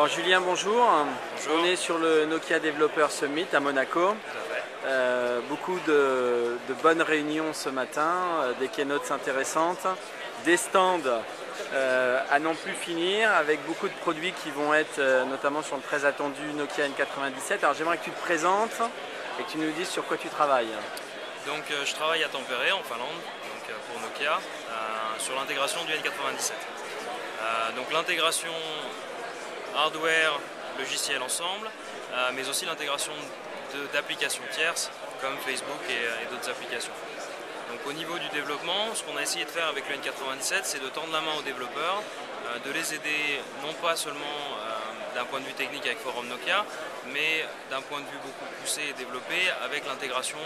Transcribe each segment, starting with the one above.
Alors Julien, bonjour. Bonjour. On est sur le Nokia Developer Summit à Monaco. Beaucoup de bonnes réunions ce matin, des keynotes intéressantes, des stands à n'en plus finir, avec beaucoup de produits qui vont être notamment sur le très attendu Nokia N97. Alors j'aimerais que tu te présentes et que tu nous dises sur quoi tu travailles. Donc je travaille à Tampere en Finlande pour Nokia sur l'intégration du N97. Donc l'intégration hardware, logiciel ensemble, mais aussi l'intégration d'applications tierces comme Facebook et d'autres applications. Donc au niveau du développement, ce qu'on a essayé de faire avec le N97, c'est de tendre la main aux développeurs, de les aider non pas seulement d'un point de vue technique avec Forum Nokia, mais d'un point de vue beaucoup poussé et développé avec l'intégration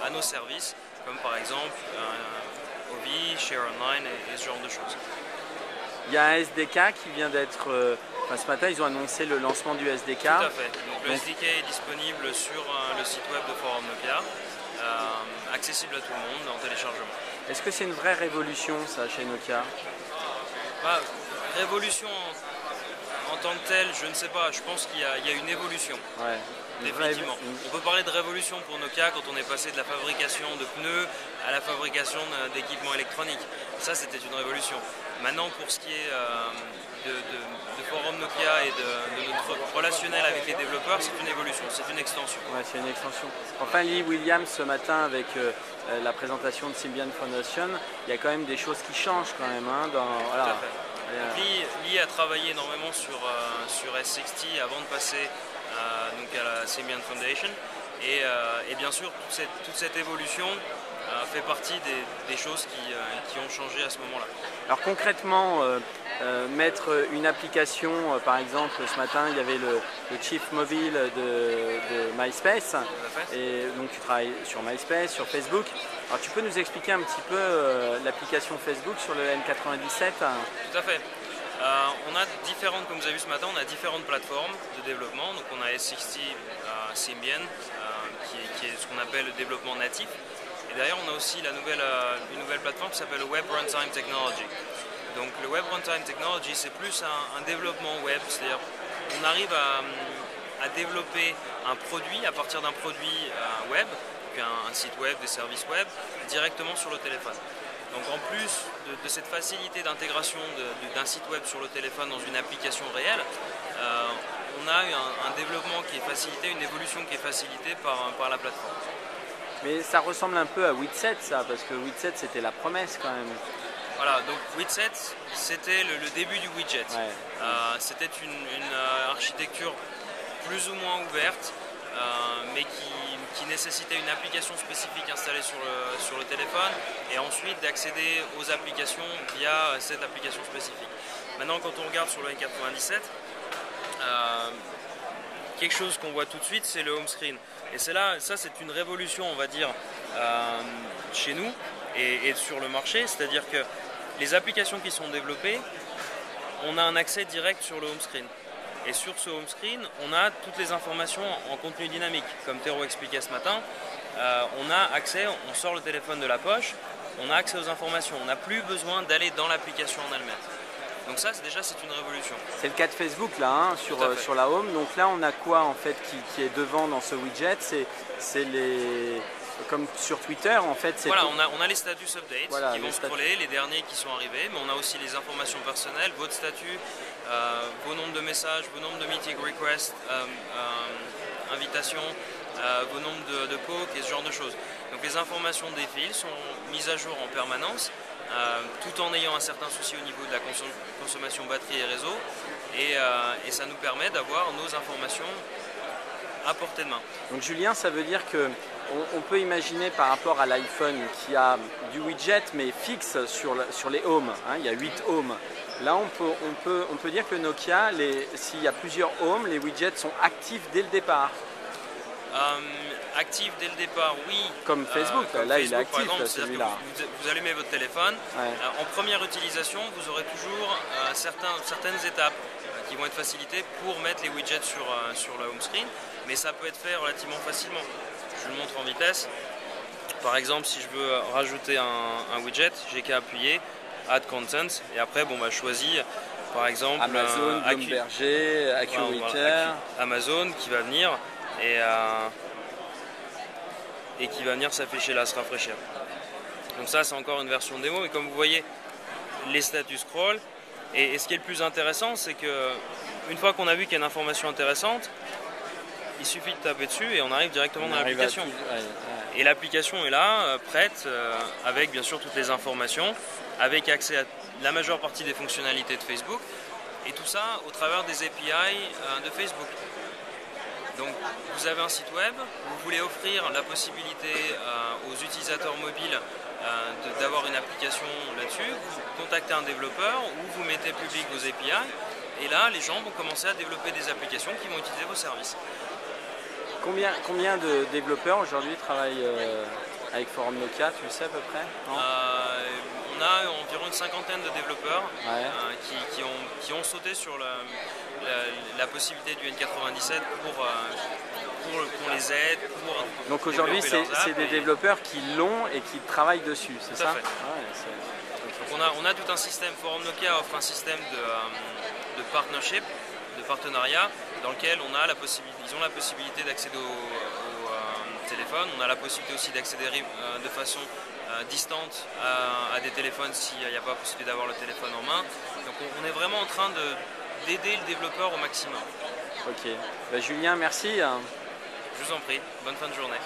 à nos services, comme par exemple Ovi, Share Online et ce genre de choses. Il y a un SDK qui vient d'être... ce matin, ils ont annoncé le lancement du SDK. Tout à fait. Donc, le SDK est disponible sur le site web de Forum Nokia, accessible à tout le monde en téléchargement. Est-ce que c'est une vraie révolution, ça, chez Nokia? Révolution en tant que telle, je ne sais pas. Je pense qu'il y a une évolution. Ouais. Définitivement. On peut parler de révolution pour Nokia quand on est passé de la fabrication de pneus à la fabrication d'équipements électroniques. Ça, c'était une révolution. Maintenant, pour ce qui est de Forum Nokia et de notre relationnel avec les développeurs, c'est une évolution, c'est une extension. Ouais, c'est une extension. Enfin, Lee Williams, ce matin, avec la présentation de Symbian Foundation, il y a quand même des choses qui changent quand même. Voilà. Tout à fait. Lee a travaillé énormément sur S60 avant de passer donc à la Symbian Foundation. Et bien sûr, toute cette évolution fait partie des choses qui ont changé à ce moment-là. Alors concrètement, mettre une application, par exemple, ce matin, il y avait le Chief Mobile de MySpace, et donc tu travailles sur MySpace, sur Facebook. Alors tu peux nous expliquer un petit peu l'application Facebook sur le N97? Tout à fait. On a différentes, comme vous avez vu ce matin, on a différentes plateformes de développement. Donc on a S60 Symbian, qui est ce qu'on appelle le développement natif. Et derrière, on a aussi une nouvelle plateforme qui s'appelle Web Runtime Technology. Donc le Web Runtime Technology, c'est plus un développement web, c'est-à-dire on arrive à développer un produit à partir d'un produit web, donc un site web, des services web, directement sur le téléphone. Donc en plus de cette facilité d'intégration d'un site web sur le téléphone dans une application réelle, on a un développement qui est facilité, une évolution qui est facilitée par la plateforme. Mais ça ressemble un peu à Widset, ça, parce que Widset, c'était la promesse quand même. Voilà, donc Widset, c'était le début du widget. Ouais. C'était une architecture plus ou moins ouverte, mais qui nécessitait une application spécifique installée sur le téléphone et ensuite d'accéder aux applications via cette application spécifique. Maintenant, quand on regarde sur le N97, quelque chose qu'on voit tout de suite, c'est le home screen. Et ça c'est une révolution, on va dire, chez nous et sur le marché, c'est-à-dire que les applications qui sont développées, on a un accès direct sur le home screen. Et sur ce home screen, on a toutes les informations en contenu dynamique. Comme Théo expliquait ce matin, on a accès, on sort le téléphone de la poche, on a accès aux informations. On n'a plus besoin d'aller dans l'application en elle-même. Donc ça, c'est une révolution. C'est le cas de Facebook là, sur la home. Donc là, on a quoi en fait qui est devant dans ce widget? C'est les... Comme sur Twitter, en fait, c'est... Voilà, on a les status updates qui vont scroller, les derniers qui sont arrivés, mais on a aussi les informations personnelles, votre statut, vos nombres de messages, vos nombres de meeting requests, invitations, vos nombres de poke et ce genre de choses. Donc les informations des fils sont mises à jour en permanence, tout en ayant un certain souci au niveau de la consommation batterie et réseau, et ça nous permet d'avoir nos informations à portée de main. Donc Julien, ça veut dire que on peut imaginer par rapport à l'iPhone qui a du widget mais fixe sur les homes, il y a 8 homes. Là on peut dire que le Nokia, s'il y a plusieurs homes, les widgets sont actifs dès le départ. Actif dès le départ, oui. Comme Facebook, là il est actif celui-là. Vous allumez votre téléphone, en première utilisation vous aurez toujours certaines étapes qui vont être facilitées pour mettre les widgets sur le home screen, mais ça peut être fait relativement facilement. Je vous le montre en vitesse. Par exemple, si je veux rajouter un widget, j'ai qu'à appuyer Add Content et après je choisis Par exemple, Amazon, Bloomberger, AccuWeather. Amazon qui va venir et qui va venir s'afficher là, se rafraîchir. Donc ça, c'est encore une version démo, mais comme vous voyez, les status scroll. Et ce qui est le plus intéressant, c'est que une fois qu'on a vu qu'il y a une information intéressante, il suffit de taper dessus et on arrive directement dans l'application. Et l'application est là, prête, avec bien sûr toutes les informations, avec accès à la majeure partie des fonctionnalités de Facebook, et tout ça au travers des API de Facebook. Donc vous avez un site web, vous voulez offrir la possibilité aux utilisateurs mobiles d'avoir une application là-dessus, vous contactez un développeur ou vous mettez public vos API, et là les gens vont commencer à développer des applications qui vont utiliser vos services. Combien de développeurs aujourd'hui travaillent avec Forum Nokia, tu le sais à peu près? On a environ une cinquantaine de développeurs qui ont sauté sur la possibilité du N97 pour les aide. Donc aujourd'hui, c'est des développeurs qui l'ont et qui travaillent dessus, c'est ça? Donc on a tout un système. Forum Nokia offre un système de partnership, de partenariat, dans lequel ils ont la possibilité d'accéder au téléphone. On a la possibilité aussi d'accéder de façon distante à des téléphones s'il n'y a pas possibilité d'avoir le téléphone en main. Donc on est vraiment en train d'aider le développeur au maximum. Ok. Julien, merci. Je vous en prie. Bonne fin de journée.